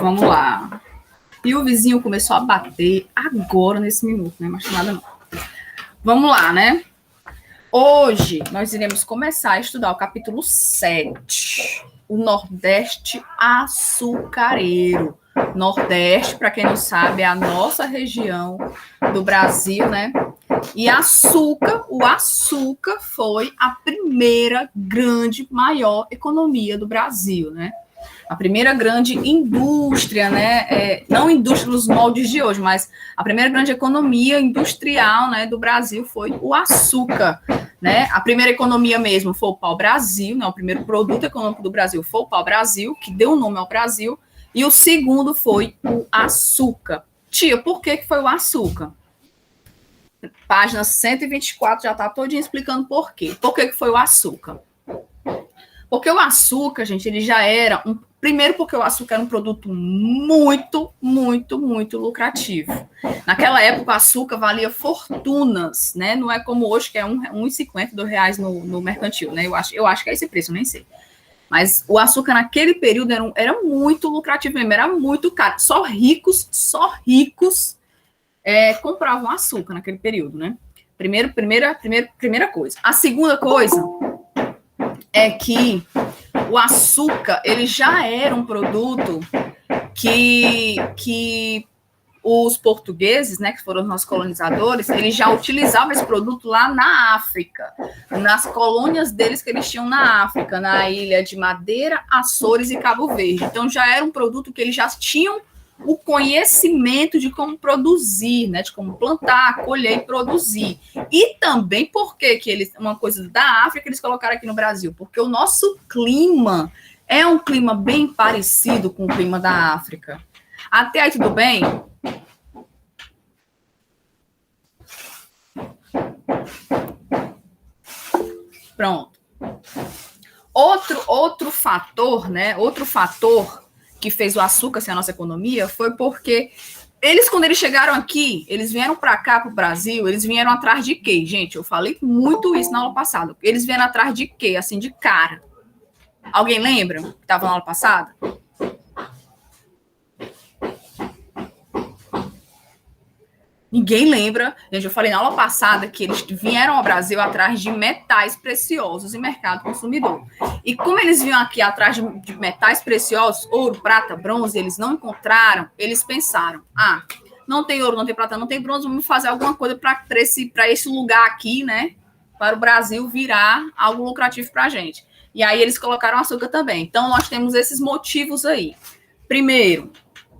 Vamos lá. E o vizinho começou a bater agora, nesse minuto, né? Mas nada não. Vamos lá, né? Hoje nós iremos começar a estudar o capítulo 7, o Nordeste açucareiro. Nordeste, para quem não sabe, é a nossa região do Brasil, né? E o açúcar foi a primeira grande, maior economia do Brasil, né? A primeira grande indústria, né? Não indústria nos moldes de hoje, mas a primeira grande economia industrial, né, do Brasil foi o açúcar, né? A primeira economia mesmo foi o pau-brasil, né? O primeiro produto econômico do Brasil foi o pau-brasil, que deu o nome ao Brasil, e o segundo foi o açúcar. Tia, por que foi o açúcar? Página 124 já está todinha explicando por quê. Por que foi o açúcar? Porque o açúcar, gente, ele já era primeiro porque o açúcar era um produto muito, muito, muito lucrativo. Naquela época, o açúcar valia fortunas, né? Não é como hoje, que é R$1,50 no mercantil, né? Eu acho que é esse preço, nem sei. Mas o açúcar naquele período era muito lucrativo mesmo, era muito caro. Só ricos compravam açúcar naquele período, né? Primeira coisa. A segunda coisa é que o açúcar, ele já era um produto que os portugueses, né, que foram os nossos colonizadores, eles já utilizavam esse produto lá na África, nas colônias deles que eles tinham na África, na ilha de Madeira, Açores e Cabo Verde. Então, já era um produto que eles já tinham o conhecimento de como produzir, né, de como plantar, colher e produzir. E também porque que eles, uma coisa da África eles colocaram aqui no Brasil, porque o nosso clima é um clima bem parecido com o clima da África. Até aí tudo bem? Pronto. Outro fator, né? Outro fator que fez o açúcar ser a nossa economia foi porque eles, quando eles chegaram aqui, eles vieram para cá, para o Brasil, eles vieram atrás de quê? Gente, eu falei muito isso na aula passada. Eles vieram atrás de quê? Assim, de cara. Alguém lembra que estava na aula passada? Ninguém lembra. Gente, eu falei na aula passada que eles vieram ao Brasil atrás de metais preciosos em mercado consumidor. E como eles vinham aqui atrás de metais preciosos, ouro, prata, bronze, eles não encontraram, eles pensaram, não tem ouro, não tem prata, não tem bronze, vamos fazer alguma coisa para esse lugar aqui, né, para o Brasil virar algo lucrativo para a gente. E aí eles colocaram açúcar também. Então, nós temos esses motivos aí. Primeiro,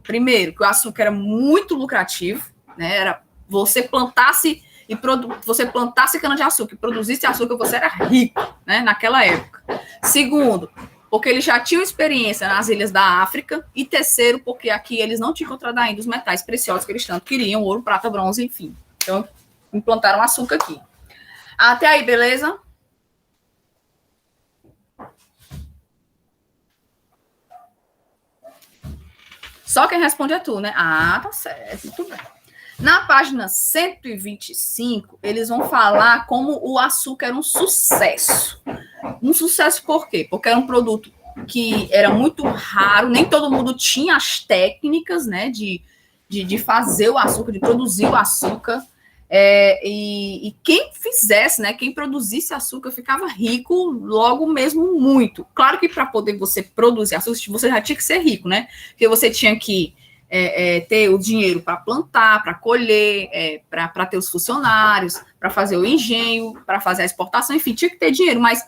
que o açúcar era muito lucrativo, né, era você plantasse cana-de-açúcar e produzisse açúcar, você era rico, né, naquela época. Segundo, porque eles já tinham experiência nas ilhas da África. E terceiro, porque aqui eles não tinham encontrado ainda os metais preciosos que eles tanto queriam, ouro, prata, bronze, enfim. Então, implantaram açúcar aqui. Até aí, beleza? Só quem responde é tu, né? Tá certo, muito bem. Na página 125, eles vão falar como o açúcar era um sucesso. Um sucesso por quê? Porque era um produto que era muito raro, nem todo mundo tinha as técnicas, né, de fazer o açúcar, de produzir o açúcar. E quem fizesse, né, quem produzisse açúcar ficava rico logo mesmo muito. Claro que para poder você produzir açúcar, você já tinha que ser rico, né? Porque você tinha que ter o dinheiro para plantar, para colher, para ter os funcionários, para fazer o engenho, para fazer a exportação, enfim, tinha que ter dinheiro, mas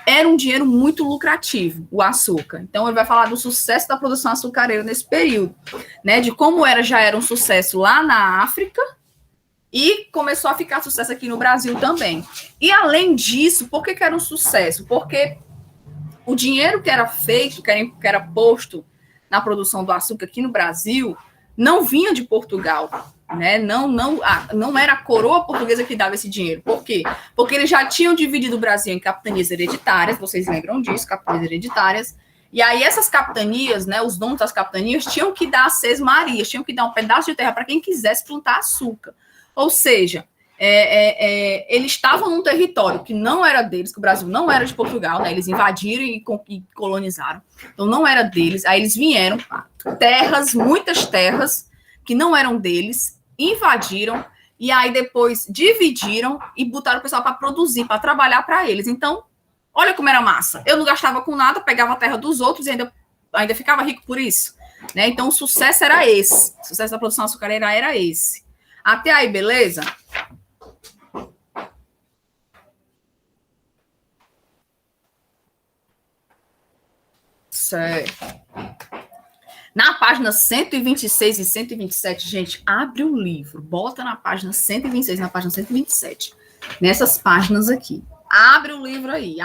era um dinheiro muito lucrativo, o açúcar. Então, ele vai falar do sucesso da produção açucareira nesse período, né, de como já era um sucesso lá na África e começou a ficar sucesso aqui no Brasil também. E, além disso, por que era um sucesso? Porque o dinheiro que era feito, que era posto na produção do açúcar aqui no Brasil, não vinha de Portugal, né? Não era a coroa portuguesa que dava esse dinheiro. Por quê? Porque eles já tinham dividido o Brasil em capitanias hereditárias, vocês lembram disso, capitanias hereditárias, e aí essas capitanias, né, os donos das capitanias, tinham que dar as sesmarias, tinham que dar um pedaço de terra para quem quisesse plantar açúcar. Ou seja, eles estavam num território que não era deles, que o Brasil não era de Portugal, né? Eles invadiram e colonizaram, então não era deles. Aí eles vieram, muitas terras que não eram deles, invadiram, e aí depois dividiram e botaram o pessoal para produzir, para trabalhar para eles. Então, olha como era massa. Eu não gastava com nada, pegava a terra dos outros e ainda ficava rico por isso. Né? Então, o sucesso era esse. O sucesso da produção açucareira era esse. Até aí, beleza? Certo. Na página 126 e 127, gente, abre o livro, bota na página 126 e na página 127. Nessas páginas aqui. Abre o livro aí.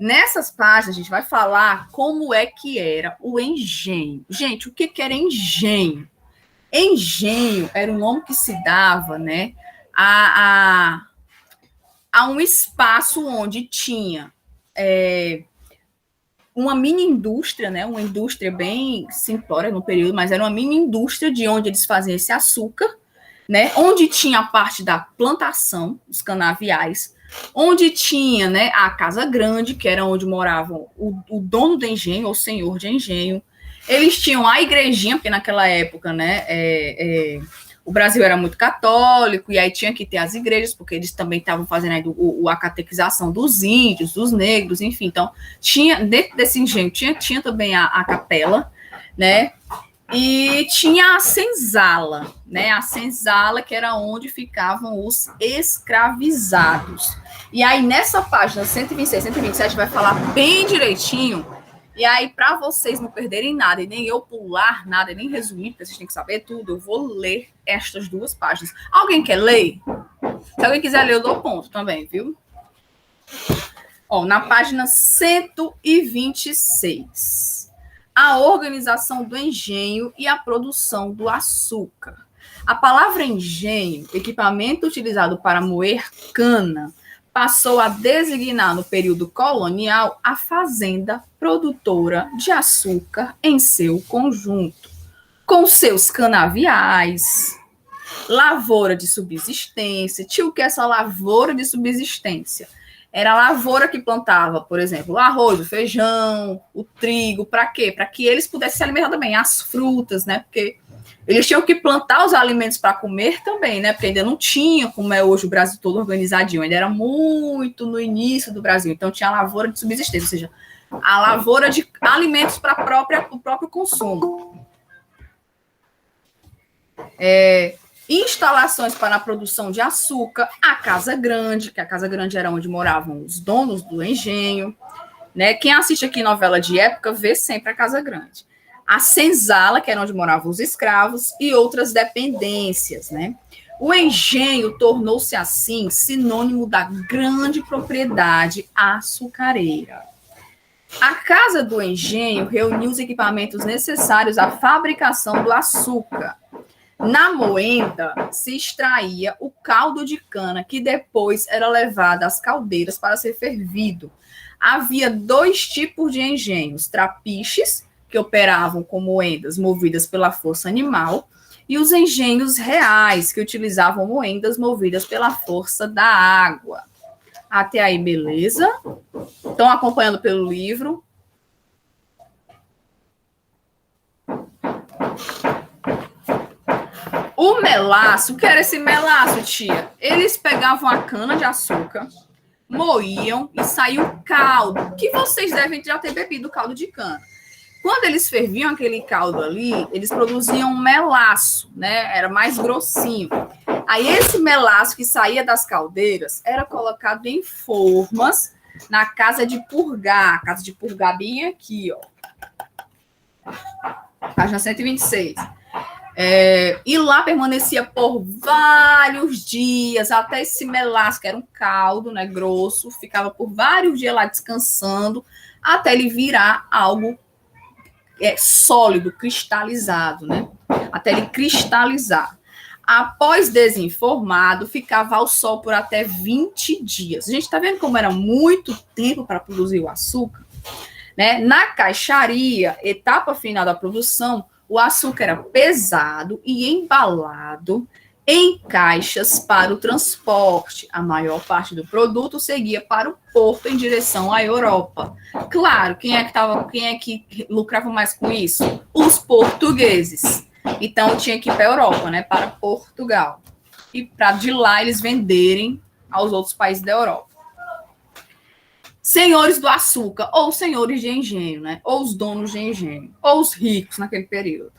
Nessas páginas, a gente vai falar como é que era o engenho. Gente, o que era engenho? Engenho era o nome que se dava, né, a um espaço onde tinha uma mini indústria, né, uma indústria bem simplória no período, mas era uma mini indústria de onde eles faziam esse açúcar, né, onde tinha a parte da plantação, os canaviais, onde tinha, né, a casa grande, que era onde moravam o dono do engenho, ou senhor de engenho. Eles tinham a igrejinha, porque naquela época, né, o Brasil era muito católico, e aí tinha que ter as igrejas, porque eles também estavam fazendo aí a catequização dos índios, dos negros, enfim. Então, tinha, dentro desse engenho, tinha também a capela, né, e tinha a senzala, né, a senzala que era onde ficavam os escravizados. E aí, nessa página 126, 127, vai falar bem direitinho. E aí, para vocês não perderem nada, e nem eu pular nada, e nem resumir, porque vocês têm que saber tudo, eu vou ler estas duas páginas. Alguém quer ler? Se alguém quiser ler, eu dou ponto também, viu? Ó, na página 126. A organização do engenho e a produção do açúcar. A palavra engenho, equipamento utilizado para moer cana, passou a designar no período colonial a fazenda produtora de açúcar em seu conjunto, com seus canaviais, lavoura de subsistência. Tinha o que é essa lavoura de subsistência? Era a lavoura que plantava, por exemplo, o arroz, o feijão, o trigo, para quê? Para que eles pudessem se alimentar também, as frutas, né? Porque eles tinham que plantar os alimentos para comer também, né? Porque ainda não tinha, como é hoje o Brasil todo organizadinho, ainda era muito no início do Brasil. Então tinha a lavoura de subsistência, ou seja, a lavoura de alimentos para o próprio consumo. Instalações para a produção de açúcar, a Casa Grande, que a Casa Grande era onde moravam os donos do engenho, né? Quem assiste aqui novela de época vê sempre a Casa Grande. A senzala, que era onde moravam os escravos, e outras dependências, né? O engenho tornou-se, assim, sinônimo da grande propriedade açucareira. A casa do engenho reuniu os equipamentos necessários à fabricação do açúcar. Na moenda se extraía o caldo de cana, que depois era levado às caldeiras para ser fervido. Havia dois tipos de engenhos: trapiches, que operavam com moendas movidas pela força animal, e os engenhos reais, que utilizavam moendas movidas pela força da água. Até aí, beleza? Estão acompanhando pelo livro? O melaço, o que era esse melaço, tia? Eles pegavam a cana de açúcar, moíam e saiu o caldo, que vocês devem já ter bebido caldo de cana. Quando eles ferviam aquele caldo ali, eles produziam um melaço, né? Era mais grossinho. Aí esse melaço que saía das caldeiras era colocado em formas na casa de purgar. A casa de purgar bem aqui, ó. Página 126. E lá permanecia por vários dias, até esse melaço, que era um caldo, né, grosso, ficava por vários dias lá descansando, até ele virar algo sólido, cristalizado, né? Até ele cristalizar. Após desenformado, ficava ao sol por até 20 dias. A gente está vendo como era muito tempo para produzir o açúcar? Né? Na caixaria, etapa final da produção, o açúcar era pesado e embalado em caixas para o transporte. A maior parte do produto seguia para o porto em direção à Europa. Claro, quem é que lucrava mais com isso? Os portugueses. Então tinha que ir para a Europa, né, para Portugal. E para de lá eles venderem aos outros países da Europa. Senhores do açúcar, ou senhores de engenho, né? Ou os donos de engenho, ou os ricos naquele período.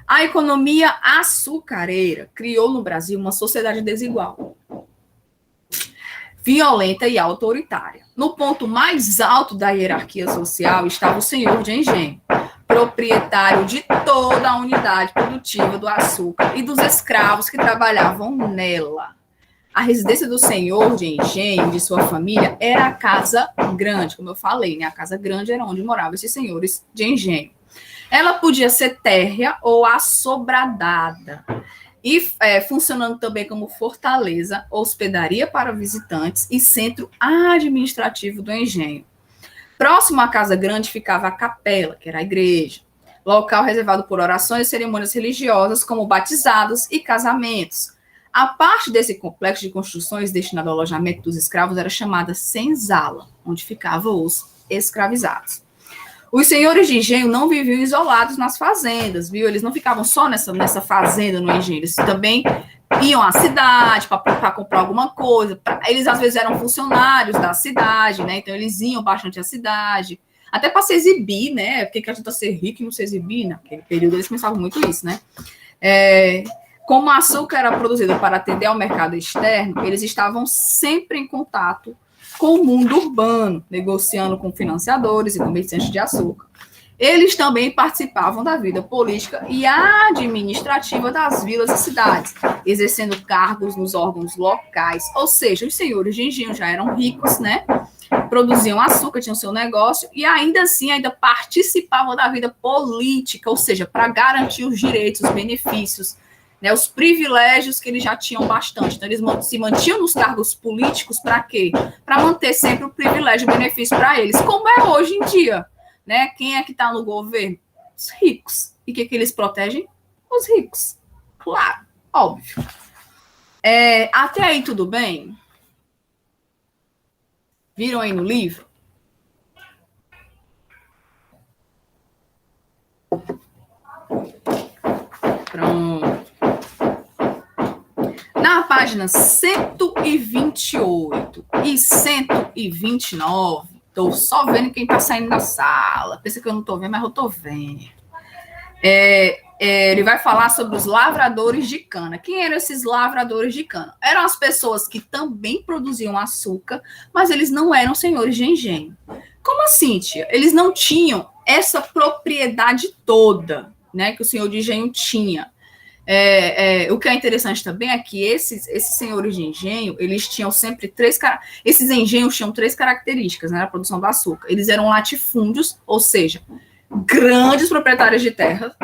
A economia açucareira criou no Brasil uma sociedade desigual, violenta e autoritária. No ponto mais alto da hierarquia social estava o senhor de engenho, proprietário de toda a unidade produtiva do açúcar e dos escravos que trabalhavam nela. A residência do senhor de engenho, de sua família, era a casa grande, como eu falei, né? A casa grande era onde moravam esses senhores de engenho. Ela podia ser térrea ou assobradada, e funcionando também como fortaleza, hospedaria para visitantes e centro administrativo do engenho. Próximo à casa grande ficava a capela, que era a igreja, local reservado por orações e cerimônias religiosas, como batizados e casamentos. A parte desse complexo de construções destinado ao alojamento dos escravos era chamada senzala, onde ficavam os escravizados. Os senhores de engenho não viviam isolados nas fazendas, viu? Eles não ficavam só nessa fazenda no engenho, eles também iam à cidade para comprar alguma coisa. Eles, às vezes, eram funcionários da cidade, né? Então, eles iam bastante à cidade, até para se exibir, né? Porque que adianta ser rico e não se exibir? Naquele período, eles pensavam muito isso, né? Como o açúcar era produzido para atender ao mercado externo, eles estavam sempre em contato com o mundo urbano, negociando com financiadores e comerciantes de açúcar. Eles também participavam da vida política e administrativa das vilas e cidades, exercendo cargos nos órgãos locais. Ou seja, os senhores de engenho já eram ricos, né? Produziam açúcar, tinham seu negócio e ainda assim ainda participavam da vida política, ou seja, para garantir os direitos, os benefícios, né, os privilégios que eles já tinham bastante. Então, eles se mantinham nos cargos políticos para quê? Para manter sempre o privilégio e o benefício para eles, como é hoje em dia. Né? Quem é que está no governo? Os ricos. E o que eles protegem? Os ricos. Claro, óbvio. Até aí tudo bem? Viram aí no livro? Pronto. Na página 128 e 129, estou só vendo quem está saindo da sala. Pensa que eu não estou vendo, mas eu estou vendo. Ele vai falar sobre os lavradores de cana. Quem eram esses lavradores de cana? Eram as pessoas que também produziam açúcar, mas eles não eram senhores de engenho. Como assim, tia? Eles não tinham essa propriedade toda, né, que o senhor de engenho tinha. O que é interessante também é que esses senhores de engenho, eles tinham sempre esses engenhos tinham três características, né, na produção do açúcar. Eles eram latifúndios, ou seja, grandes proprietários de terra.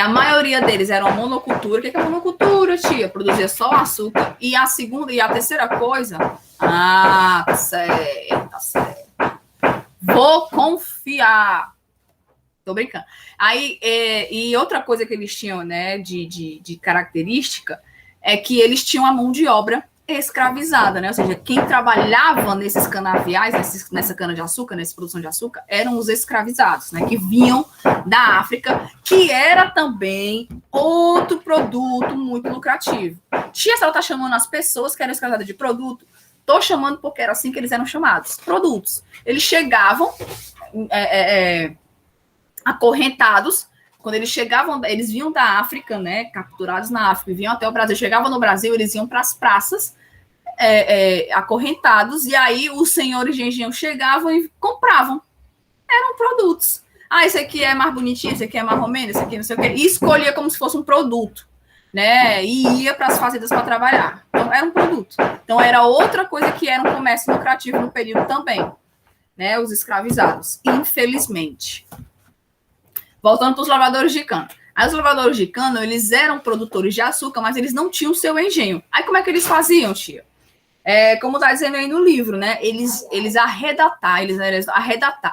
A maioria deles era uma monocultura. O que é monocultura, tia? Produzia só açúcar. E a segunda e a terceira coisa... tá certo. Vou confiar. Tô brincando. Aí, e outra coisa que eles tinham, né, de característica, é que eles tinham a mão de obra escravizada, né? Ou seja, quem trabalhava nesses canaviais, nessa cana-de-açúcar, nessa produção de açúcar, eram os escravizados, né? Que vinham da África, que era também outro produto muito lucrativo. Tia, se ela tá chamando as pessoas que eram escravizadas de produto, tô chamando porque era assim que eles eram chamados, produtos. Eles chegavam... acorrentados, quando eles chegavam, eles vinham da África, né, capturados na África, vinham até o Brasil, chegavam no Brasil, eles iam para as praças, acorrentados, e aí os senhores de engenho chegavam e compravam, eram produtos. Esse aqui é mais bonitinho, esse aqui é mais romeno, esse aqui não sei o quê, e escolhia como se fosse um produto, né, e ia para as fazendas para trabalhar. Então, era um produto. Então, era outra coisa que era um comércio lucrativo no período também, né, os escravizados, infelizmente. Voltando para os lavradores de cana. Aí os lavradores de cana, eles eram produtores de açúcar, mas eles não tinham seu engenho. Aí como é que eles faziam, tia? Como está dizendo aí no livro, né? Eles eram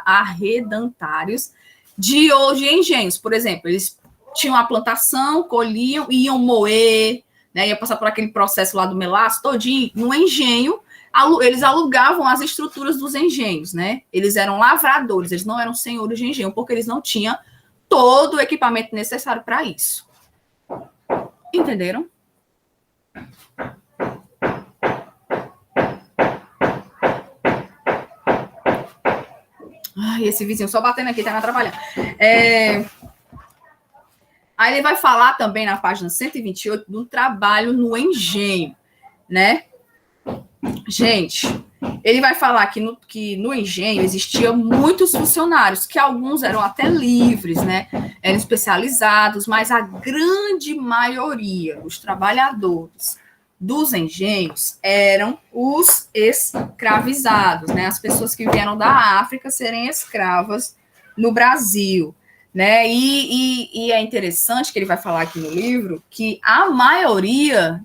arredantários de engenhos. Por exemplo, eles tinham a plantação, colhiam, iam moer, né? Ia passar por aquele processo lá do melaço todinho, no engenho, eles alugavam as estruturas dos engenhos, né? Eles eram lavradores, eles não eram senhores de engenho, porque eles não tinham todo o equipamento necessário para isso. Entenderam? Ai, esse vizinho só batendo aqui, tá me atrapalhando. Aí ele vai falar também na página 128 do trabalho no engenho, né? Gente, ele vai falar que no engenho existiam muitos funcionários, que alguns eram até livres, né? Eram especializados, mas a grande maioria dos trabalhadores dos engenhos eram os escravizados, né? As pessoas que vieram da África serem escravas no Brasil, né? E é interessante que ele vai falar aqui no livro que a maioria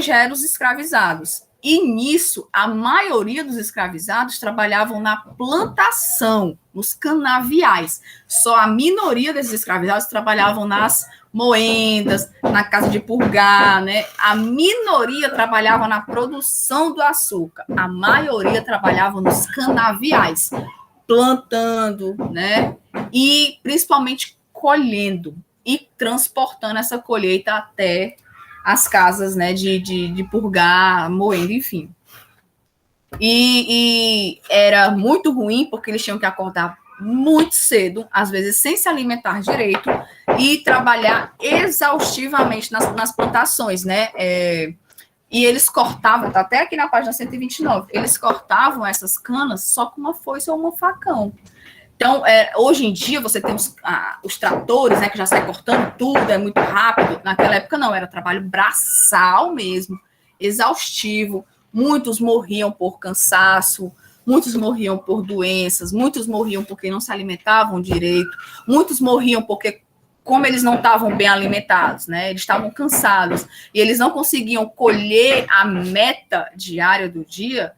já eram os escravizados. E nisso, a maioria dos escravizados trabalhavam na plantação, nos canaviais. Só a minoria desses escravizados trabalhavam nas moendas, na casa de purgar, né? A minoria trabalhava na produção do açúcar. A maioria trabalhava nos canaviais, plantando, né? E principalmente colhendo e transportando essa colheita até as casas, né, de purgar, moendo, enfim. E era muito ruim, porque eles tinham que acordar muito cedo, às vezes sem se alimentar direito, e trabalhar exaustivamente nas plantações, né? E eles cortavam, tá até aqui na página 129, eles cortavam essas canas só com uma foice ou um facão. Então, hoje em dia, você tem os tratores, né, que já sai cortando tudo, é muito rápido. Naquela época, não, era trabalho braçal mesmo, exaustivo. Muitos morriam por cansaço, muitos morriam por doenças, muitos morriam porque não se alimentavam direito, muitos morriam porque, como eles não estavam bem alimentados, né, eles estavam cansados, e eles não conseguiam colher a meta diária do dia,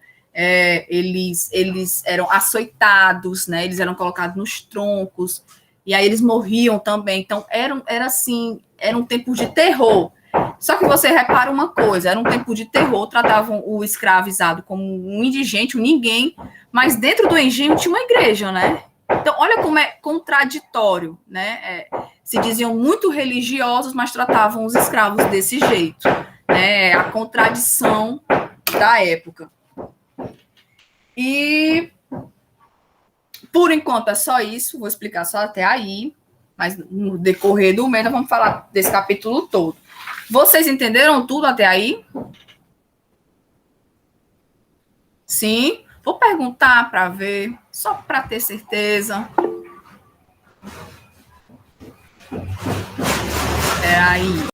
eles eram açoitados, né? Eles eram colocados nos troncos, e aí eles morriam também. Então, era um tempo de terror. Só que você repara uma coisa, era um tempo de terror, tratavam o escravizado como um indigente, um ninguém, mas dentro do engenho tinha uma igreja, né? Então, olha como é contraditório, né? Se diziam muito religiosos, mas tratavam os escravos desse jeito, né? A contradição da época. E por enquanto é só isso, vou explicar só até aí, mas no decorrer do mês nós vamos falar desse capítulo todo. Vocês entenderam tudo até aí? Sim? Vou perguntar para ver, só para ter certeza. Espera aí.